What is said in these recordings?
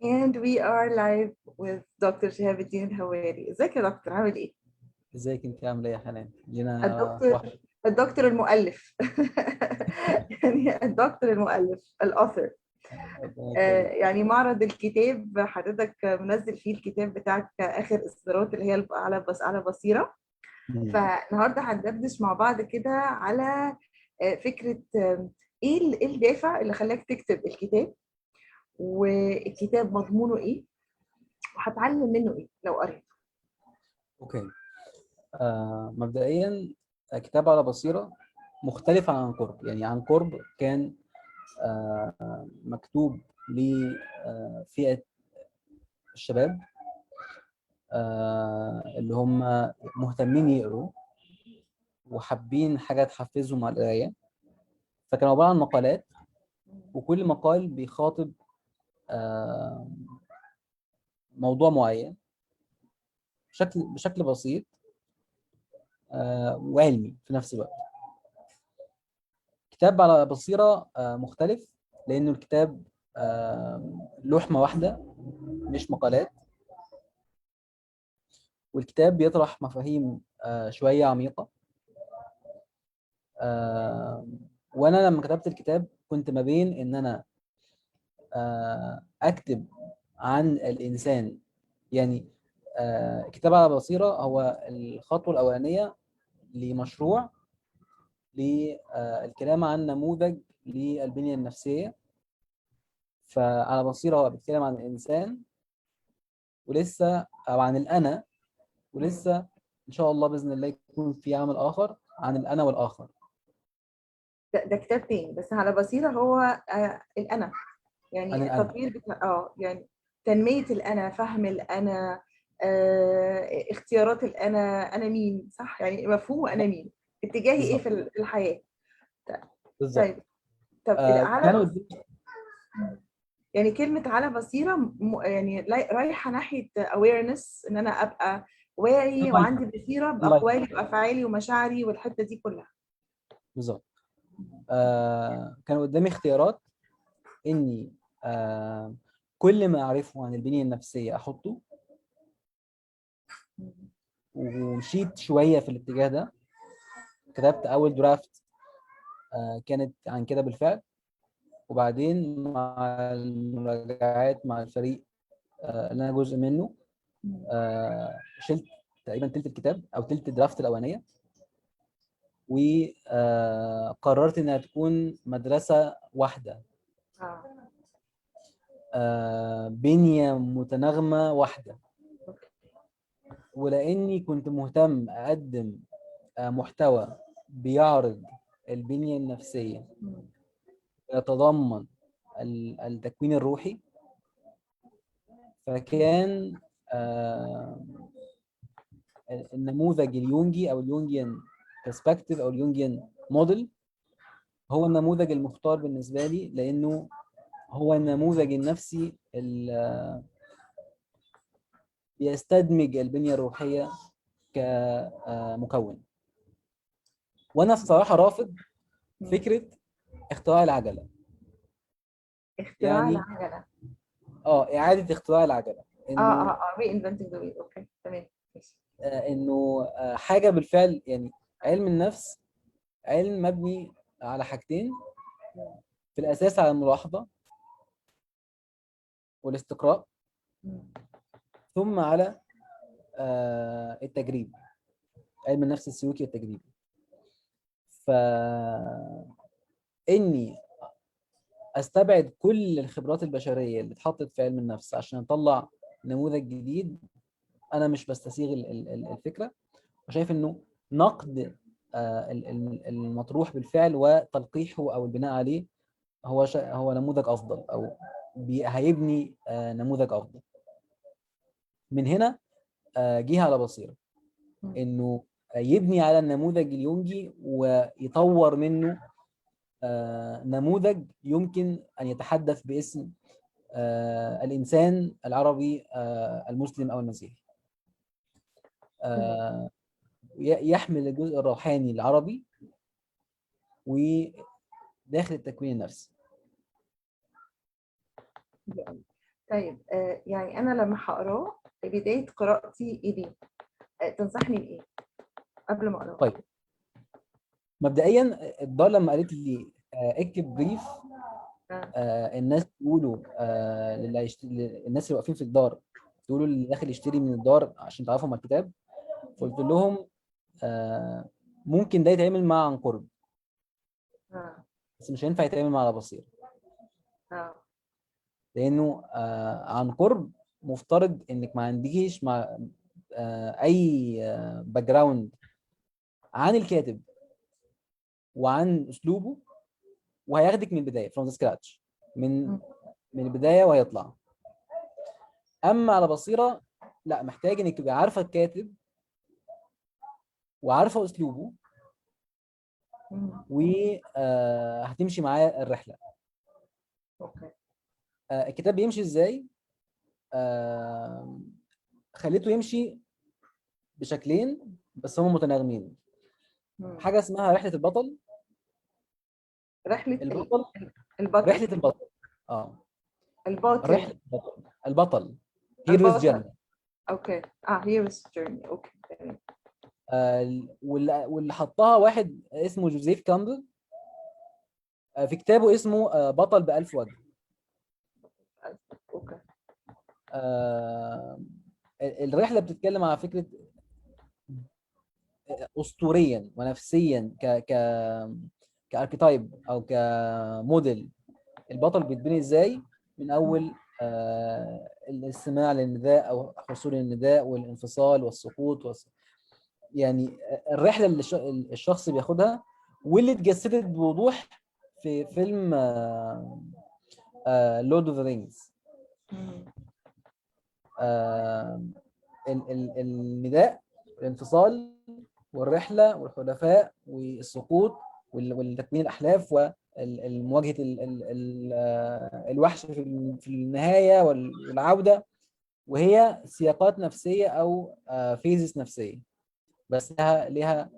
And we are live with Dr. شهاب الدين الهواري. ازيك يا دكتور، عامل ايه؟ ازيك انت عامله ايه يا حنان؟ لينا الدكتور وحش. الدكتور المؤلف. يعني الدكتور المؤلف الأوثر. ربنا يكرمك. يعني معرض الكتاب حضرتك منزل فيه الكتاب بتاعك آخر إصدارات اللي هي على بصيرة. مم. فالنهارده هندردش مع بعض كده على فكرة إيه الدافع اللي خلاك تكتب الكتاب، والكتاب مضمونه ايه، وهتعلم منه ايه لو قريت. اوكي. مبدئيا كتاب على بصيره مختلف عن قرب. يعني عن قرب كان مكتوب لفئه الشباب اللي هم مهتمين يقروا وحابين حاجه تحفزهم على القرايه. فكان عباره عن مقالات، وكل مقال بيخاطب آه، موضوع معين بشكل بسيط وعلمي في نفس الوقت. كتاب على بصيرة مختلف، لأنه الكتاب لوحمة واحدة مش مقالات، والكتاب بيطرح مفاهيم شوية عميقة. وأنا لما كتبت الكتاب كنت ما بين إن أنا أكتب عن الإنسان. يعني كتاب على بصيرة هو الخطوة الأولانية لمشروع للكلام عن نموذج للبنية النفسية. فعلى بصيرة هو بيتكلم عن الإنسان ولسه، أو عن الأنا، ولسه إن شاء الله بإذن الله يكون في عمل آخر عن الأنا والآخر. ده كتاب تاني، بس على بصيرة هو الأنا، عن يعني الأنا تطوير بتاع يعني تنمية الأنا، فهم الأنا، اختيارات الأنا، أنا مين، صح؟ يعني مفهوم أنا مين، اتجاهي إيه بالظبط. في الحياة. بالظبط. طيب. طب كان على قدامي. يعني كلمة على بصيرة يعني رايحة ناحية awareness، إن أنا أبقى واعي وعندي بصيرة بأقوالي وأفعالي ومشاعري والحتة دي كلها. بالظبط. كان قدامي اختيارات إني كل ما أعرفه عن البنية النفسية أحطه، ومشيت شوية في الاتجاه ده. كتبت أول درافت كانت عن كده بالفعل، وبعدين مع المراجعات مع الفريق اللي انا جزء منه شلت تقريبا تلت الكتاب او تلت الدرافت الاولانيه، وقررت انها تكون مدرسه واحده، آه. بنيه متناغمه واحده. ولاني كنت مهتم اقدم محتوى بيعرض البنيه النفسيه، يتضمن التكوين الروحي، فكان النموذج اليونجي او اليونجيان برسبكتيف او اليونجيان موديل هو النموذج المختار بالنسبه لي، لانه هو النموذج النفسي اللي بيستدمج البنيه الروحيه كمكون. وانا الصراحه رافض فكره اختراع العجله. اختراع يعني العجلة. اعاده اختراع العجله، انه reinventing the wheel. اوكي، تمام، ماشي. انه حاجه بالفعل. يعني علم النفس علم مبني على حاجتين في الاساس: على الملاحظه والاستقراء، ثم على التجريب، علم النفس السلوكي التجريبي. فإني أستبعد كل الخبرات البشرية اللي اتحطت في علم النفس عشان أطلع نموذج جديد، أنا مش بستسيغ الفكرة، وشايف إنه نقد المطروح بالفعل وتلقيحه أو البناء عليه هو نموذج أفضل، أو هيبني نموذج أفضل. من هنا جه على بصيرة انه يبني على النموذج اليونجي ويطور منه نموذج يمكن ان يتحدث باسم الانسان العربي المسلم او المسيحي، يحمل الجزء الروحاني العربي وداخل التكوين النفسي. طيب يعني انا لما هقراه بدايه قراءتي ايه دي؟ تنصحني بايه قبل ما اقراه؟ طيب مبدئيا الدار لما قالت لي اكتب بريف آه. الناس تقولوا الناس اللي واقفين في الدار تقولوا اللي داخل يشتري من الدار عشان تعرفوا على الكتاب. فقلت لهم ممكن ده يتعمل مع عن قرب، اه. بس مش هينفع يتعمل مع على بصير، اه. لانه عن قرب مفترض انك ما عندكيش مع اي باك جراوند عن الكاتب وعن اسلوبه، وهياخدك من البدايه فروم ذا سكراتش، من مم. من البدايه وهيطلع. اما على بصيره لا، محتاج انك تبقى عارفه الكاتب وعارفه اسلوبه مم. وهتمشي معاه الرحله. اوكي. الكتاب بيمشي ازاي؟ آه، خليته يمشي بشكلين بس هم متناغمين. مم. حاجه اسمها رحله البطل. رحله البطل، البطل. رحله البطل، اه الباطل. رحله البطل، البطل هيروز الباطل. جيرني. اوكي. اه hero's journey. اوكي تمام. واللي حطها واحد اسمه جوزيف كامبل في كتابه اسمه بطل بألف وجه. اوكي. آه، الرحله بتتكلم على فكره اسطوريا ونفسيا كاركيتايب او كموديل البطل بيتبني ازاي، من اول الاستماع للنداء او حصول النداء والانفصال والسقوط يعني الرحله اللي الشخص بياخدها، واللي اتجسدت بوضوح في فيلم لورد اوف ذا رينجز. مم. النداء، الانفصال، والرحله والحلفاء والسقوط والتكوين الاحلاف ومواجهه الوحش في النهايه والعوده، وهي سياقات نفسيه او فيزز نفسيه، بس لها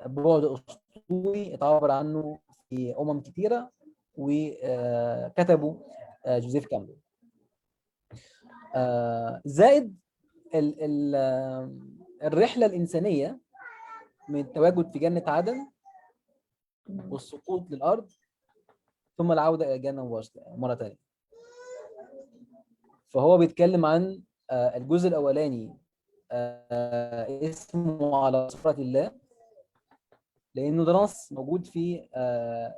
بعد اسطوري اتعبر عنه في كتيره وكتبوا جوزيف كامبل. زائد الرحله الانسانيه من التواجد في جنه عدن مم. والسقوط للارض ثم العوده الى الجنه مره ثانيه. فهو بيتكلم عن الجزء الاولاني اسمه على صورة الله، لانه ده نص موجود في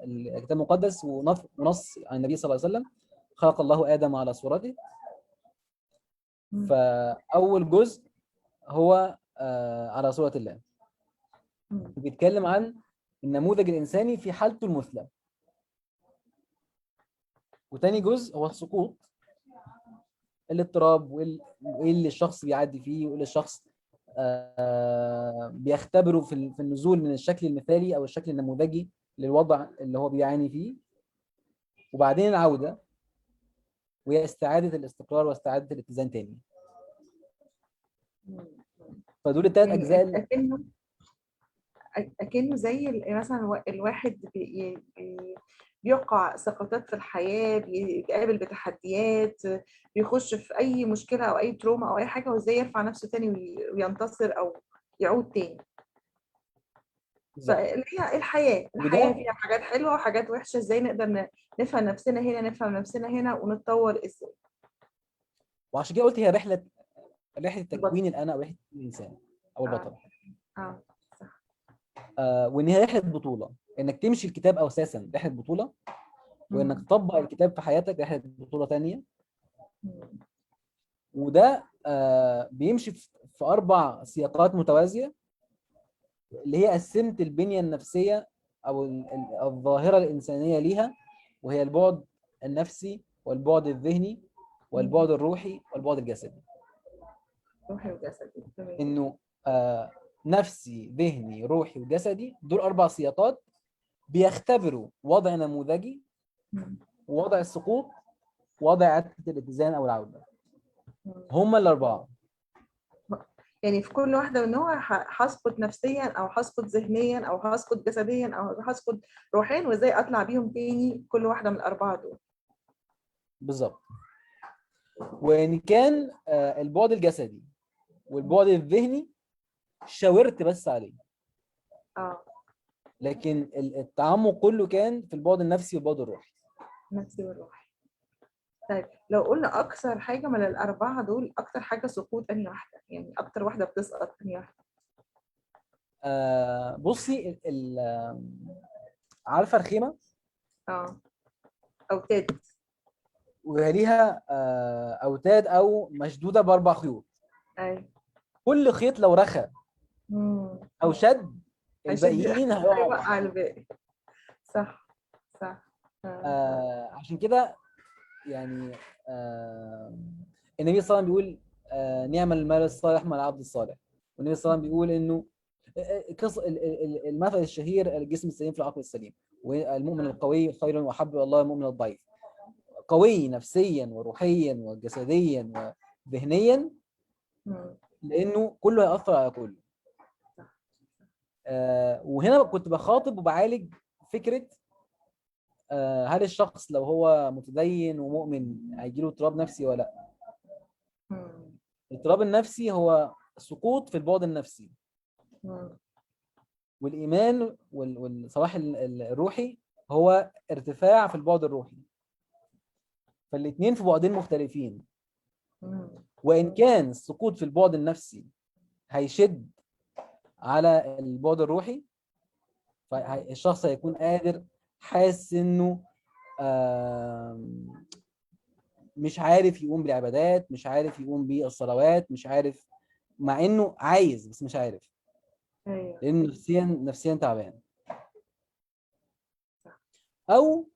الكتاب المقدس، ونص عن النبي صلى الله عليه وسلم: خلق الله ادم على صورته. مم. فاول جزء هو على صورة الله، مم. بيتكلم عن النموذج الانساني في حالته المثلى. وتاني جزء هو السقوط، الاضطراب وايه اللي الشخص بيعدي فيه، وايه اللي الشخص بيختبره في النزول من الشكل المثالي او الشكل النموذجي للوضع اللي هو بيعاني فيه. وبعدين العودة، وهي استعادة الاستقرار واستعادة الاتزان تاني. مم. فدول الثلاث يعني اجزاء. أكنه زي مثلا الواحد بيقع سقطات في الحياة، بيقابل بتحديات، بيخش في أي مشكلة أو أي تروما أو أي حاجة، وإزاي يرفع نفسه تاني وينتصر أو يعود تاني. بالظبط. فاللي هي الحياة وده فيها حاجات حلوة وحاجات وحشة، إزاي نقدر نفهم نفسنا هنا، نفهم نفسنا هنا، ونتطور إزاي. وعشان كده قلت هي رحلة البطل. تكوين الأنا أو رحلة تكوين الإنسان أو آه. البطل. آه. صح. وإن هي رحلة بطولة، إنك تمشي الكتاب أو أساسا رحلة بطولة، وإنك مم. تطبق الكتاب في حياتك رحلة بطولة تانية. مم. وده بيمشي في 4 سياقات متوازية، اللي هي قسمت البنية النفسية أو الظاهرة الإنسانية ليها، وهي البعد النفسي والبعد الذهني مم. والبعد الروحي والبعد الجسدي. روحي وجسدي تمام. إنه نفسي ذهني روحي وجسدي، دول 4 سياقات بيختبروا وضع نموذجي، مم. ووضع السقوط، ووضع إعادة الاتزان أو العودة. مم. هما ال4. يعني في كل واحدة ان هو هسقط نفسيا او هسقط ذهنيا او هسقط جسديا او هسقط روحيا، وازاي اطلع بيهم تاني كل واحدة من الاربعة دول. بالظبط. وان كان البعد الجسدي والبعد الذهني شاورت بس عليه، اه لكن التعمق كله كان في البعد النفسي والبعد الروحي. نفسي والروحي. طيب لو قلنا اكثر حاجه من الاربعه دول، اكثر حاجه سقوط انهي واحده؟ يعني اكثر واحده بتسقط انهي واحده؟ بصي عارفه الخيمه؟ اه اوتاد. وليها اوتاد او مشدوده باربع خيوط. اي. كل خيط لو رخى امم. او شد عشان الباقيين هيقعوا معاه. هيوقع الباقي. صح. صح. عشان كده يعني النبي صلى الله عليه وسلم بيقول نعم المال الصالح مع العبد الصالح. والنبي صلى الله عليه وسلم بيقول انه المثل الشهير الجسم السليم في العقل السليم، والمؤمن القوي خير واحب الى الله المؤمن الضعيف. قوي نفسيا وروحيا وجسديا وذهنيا، مم. لانه كله هيأثر على كله. وهنا كنت بخاطب وبعالج فكره هل الشخص لو هو متدين ومؤمن هيجيله اضطراب نفسي ولا لا. مم. الاضطراب النفسي هو سقوط في البعد النفسي، مم. والايمان والصلاح الروحي هو ارتفاع في البعد الروحي. فالاثنين في بعدين مختلفين. مم. وان كان السقوط في البعد النفسي هيشد على البعد الروحي، فالشخص هيكون قادر، حاسس انه مش عارف يقوم بالعبادات، مش عارف يقوم بالصلوات، مش عارف، مع انه عايز بس مش عارف، ايوه. لانه نفسيا تعبان. او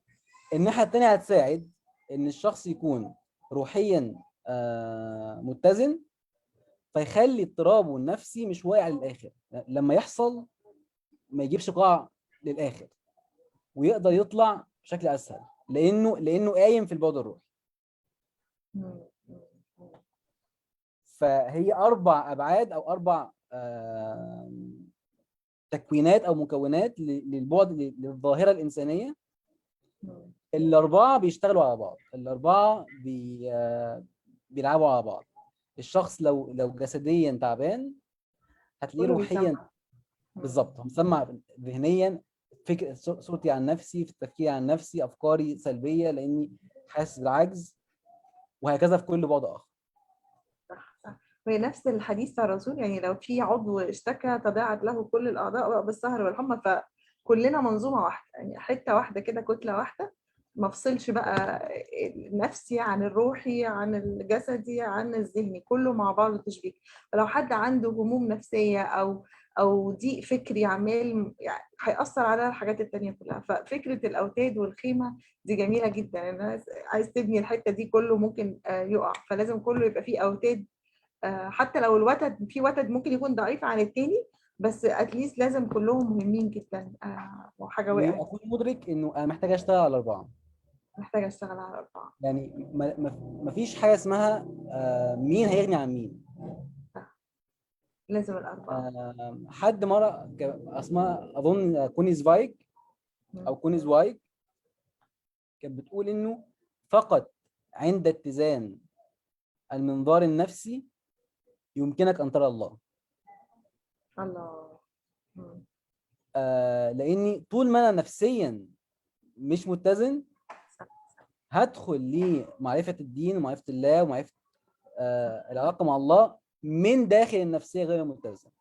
الناحيه الثانيه هتساعد ان الشخص يكون روحيا متزن، فيخلي اضطرابه النفسي مش واقع للاخر. لما يحصل ما يجيبش قاع للاخر، ويقدر يطلع بشكل اسهل، لانه قايم في البعد الروحي. مم. مم. فهي اربع ابعاد او اربع تكوينات او مكونات للبعد للظاهره الانسانيه. مم. الاربعه بيشتغلوا على بعض، الاربعه بيلعبوا على بعض. الشخص لو جسديا تعبان هتلاقيه كله بيسمع. روحيا مم. بالظبط هو مسمع. ذهنيا فكر صورتي عن نفسي، في التفكير عن نفسي افكاري سلبيه لاني حاسس بالعجز، وهكذا في كل بعد اخر. صح. صح. وهي نفس الحديث بتاع الرسول، يعني لو في عضو اشتكى تضاعف له كل الاعضاء بقى بالسهر والحمى. فكلنا منظومه واحده، يعني حته واحده كده، كتله واحده. ما افصلش بقى النفسي عن الروحي عن الجسدي عن الذهني، كله مع بعض تشبيك. فلو حد عنده هموم نفسيه او ضيق فكري عمال، يعني هيأثر على الحاجات التانية كلها. ففكرة الأوتاد والخيمة دي جميلة جدا. الناس عايز تبني الحتة دي كله ممكن يقع، فلازم كله يبقى فيه أوتاد. حتى لو الوتد، في وتد ممكن يكون ضعيف عن التاني، بس اتليست لازم كلهم مهمين جدا. وحاجة وقعت واكون مدرك انه انا محتاج اشتغل على الاربعه. محتاجة اشتغل على أربعة. يعني ما فيش حاجه اسمها مين هيغني عن مين. لازم الأربعة. حد مره اسمها اظن كونيز فايج او كونيز وايج كانت بتقول انه فقط عند اتزان المنظار النفسي يمكنك ان ترى الله. الله. مم. لاني طول ما انا نفسيا مش متزن صح. هدخل لمعرفه الدين ومعرفه الله ومعرفه العلاقه مع الله من داخل النفسيه غير المتزنه.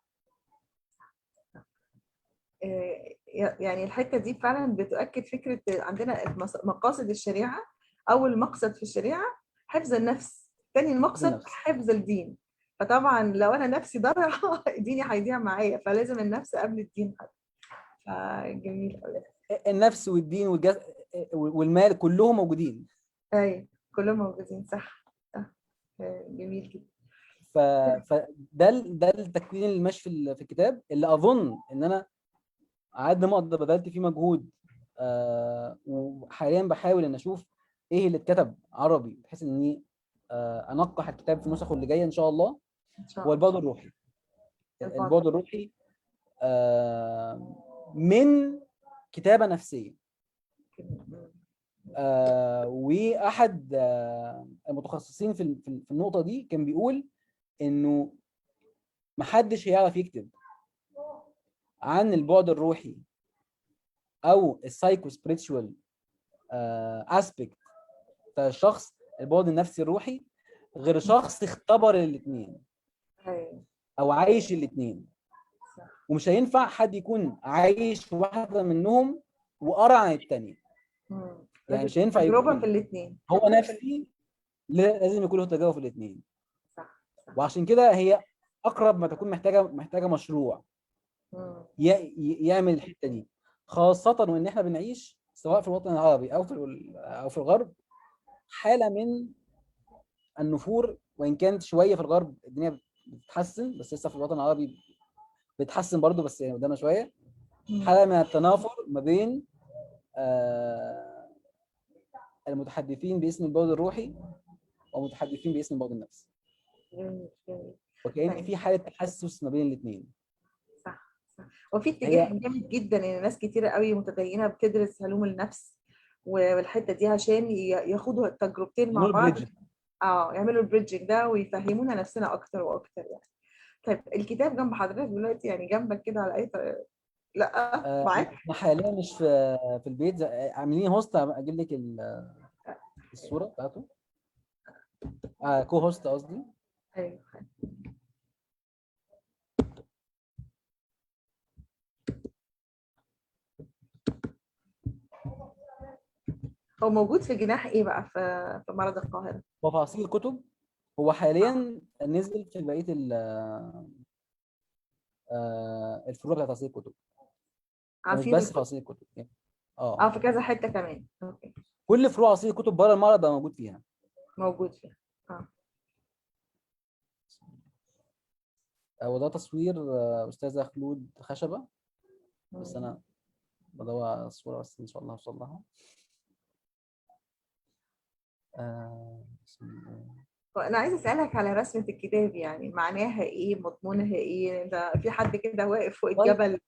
يعني الحتة دي فعلا بتؤكد فكرة عندنا مقاصد الشريعة. أول مقصد في الشريعة حفظ النفس، تاني حفظ المقصد النفس حفظ الدين. فطبعا لو أنا نفسي ضايعة ديني هيضيع معايا، فلازم النفس قبل الدين. فجميل قوي. النفس والدين والمال كلهم موجودين. أي كلهم موجودين. صح. صح. جميل جدا. ف... ده التكوين اللي ماشي في الكتاب، اللي اظن ان انا على قد ما اقدر بذلت فيه مجهود. وحاليا بحاول ان اشوف ايه اللي اتكتب عربي بحيث اني انقح الكتاب في نسخه اللي جايه ان شاء الله. إن شاء هو البعد الله. الروحي. الفاضل. البعد الروحي من كتابه نفسيه. واحد المتخصصين في النقطه دي كان بيقول انه محدش هيعرف يكتب عن البعد الروحي او السايكو سبiritual اسبيكت بتاع الشخص، البعد النفسي الروحي، غير شخص اختبر الاثنين ايوه او عايش الاثنين. صح. ومش هينفع حد يكون عايش واحده منهم وقرا عن الثانيه. يعني لازم مش هينفع تجربه في يكون الاثنين. هو نفسي، لازم يكون له تجارب في الاثنين. صح صح. وعشان كده هي اقرب ما تكون محتاجه مشروع يعمل الحته دي، خاصه وان احنا بنعيش سواء في الوطن العربي او في الغرب حاله من النفور. وان كانت شويه في الغرب الدنيا بتتحسن، بس لسه في الوطن العربي بتتحسن برضو، بس يعني قدامنا شويه. حاله من التنافر ما بين المتحدثين باسم البعد الروحي ومتحدثين باسم البعد النفسي، جميل جميل. وكأن طيب في حاله تحسس ما بين الاثنين. صح صح. وفي اتجاه هي جامد جدا ان ناس كتيره قوي متدينه بتدرس علوم النفس والحته دي عشان ياخدوا التجربتين مع نور بعض. بريدج. يعملوا البريدجنج ده ويفهمونا نفسنا اكتر واكتر يعني. طيب الكتاب جنب حضرتك دلوقتي، يعني جنبك كده على اي لا معاك؟ احنا حاليا مش في البيت، عاملين هوست، اجيب لك الصوره بتاعته. كو هوست قصدي. ايوه هو موجود في جناح ايه بقى في معرض القاهره؟ وفصيل الكتب هو حاليا نزل في بقيه الفروع بتاعت فصيل الكتب، ومش عصير بس في الكتب. فصيل الكتب يعني. في كذا حته كمان. اوكي. كل فروع فصيل الكتب بره المعرض بقى موجود فيها. موجود فيها. اه وده تصوير استاذه خلود خشبه، بس مم. انا بدور على الصوره بس ان شاء الله هوصل لها. بسم الله. انا عايزه اسالك على رسمه الكتاب، يعني معناها ايه؟ مضمونها ايه؟ ده في حد كده واقف فوق والله الجبل؟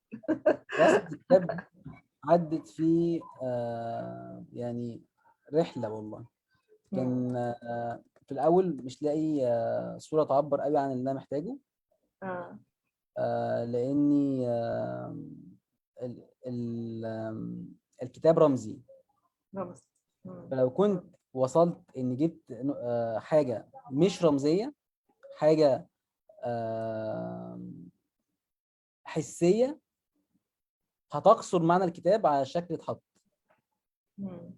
رسمه الكتاب عدت في يعني رحله والله. مم. كان في الاول مش لاقي صوره تعبر قوي عن اللي انا محتاجه، اه لاني الكتاب رمزي. رمز. مم. فلو كنت وصلت اني جبت حاجه مش رمزيه، حاجه حسيه، هتقصر معنى الكتاب على شكل اتحط. مم.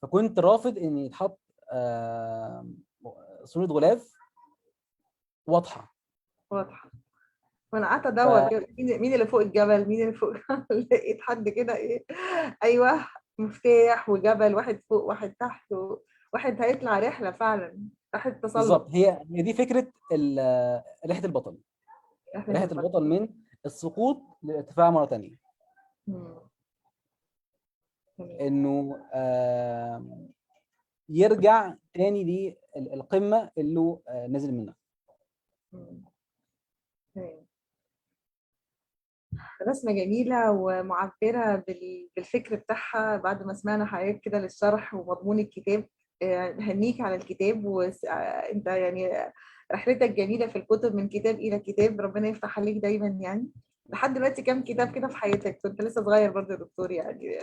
فكنت رافض ان يتحط صوره غلاف واضحه. واضحه. وانا قعدت ادور كده، مين اللي فوق الجبل، مين اللي فوق لقيت حد كده ايه. ايوه، مفتاح وجبل، واحد فوق واحد تحت، واحد هيطلع رحله فعلا، رحله تسلق. بالظبط، هي دي فكره رحله البطل. رحله رحله البحر. البطل من السقوط للارتفاع مره ثانيه، مم. جميل. انه يرجع تاني للقمه اللي هو نزل منها. مم. تمام. رسمة جميلة ومعبرة بالفكر بتاعها. بعد ما سمعنا حاجات كده للشرح ومضمون الكتاب، هنيك على الكتاب. وانت يعني رحلتك جميلة في الكتب، من كتاب إلى كتاب. ربنا يفتح عليك دايما يعني. لحد دلوقتي كام كتاب كده في حياتك؟ كنت لسه صغير برضه يا دكتور يعني،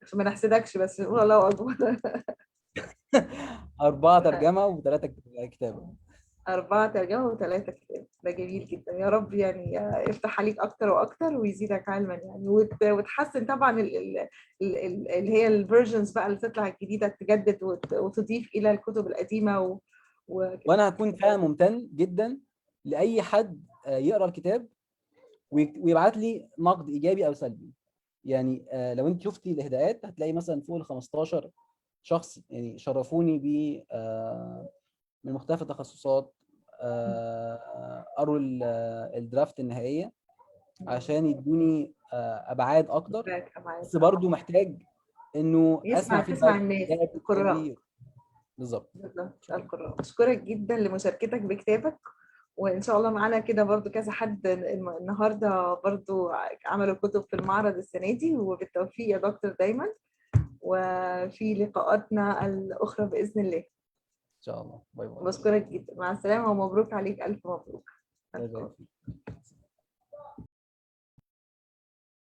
عشان ما نحسدكش بس نقول الله أكبر. 4 ترجمه و3 كتابه. 4 ترجمة و3 كتاب، ده جميل جدا. يا رب يعني يفتح عليك أكتر وأكتر ويزيدك علما يعني، وتحسن طبعا اللي هي الفيرجنز بقى اللي تطلع الجديدة، تجدد وتضيف إلى الكتب القديمة وكده. وانا هكون فعلا ممتن جدا لاي حد يقرا الكتاب ويبعت لي نقد ايجابي او سلبي. يعني لو انت شفتي الاهداءات هتلاقي مثلا فوق ال 15 شخص يعني شرفوني ب من مختلف التخصصات، قروا الدرافت النهائيه عشان يدوني ابعاد اكتر. فيدباك أبعاد. بس برضو محتاج انه اسمع تسمع فيدباك الناس، القراء. ايجابي. بالظبط. بالظبط شكرا. القراء. أشكرك جدا لمشاركتك بكتابك. وإن شاء الله معانا كده برضو كذا حد النهاردة برضو عملوا كتب في المعرض السنة دي. وبالتوفيق يا دكتور دايما. وفي لقاءاتنا الأخرى بإذن الله. ان شاء الله. باي باي. بشكرك جدا، مع السلامة ومبروك عليك، ألف مبروك. الله يبارك فيك.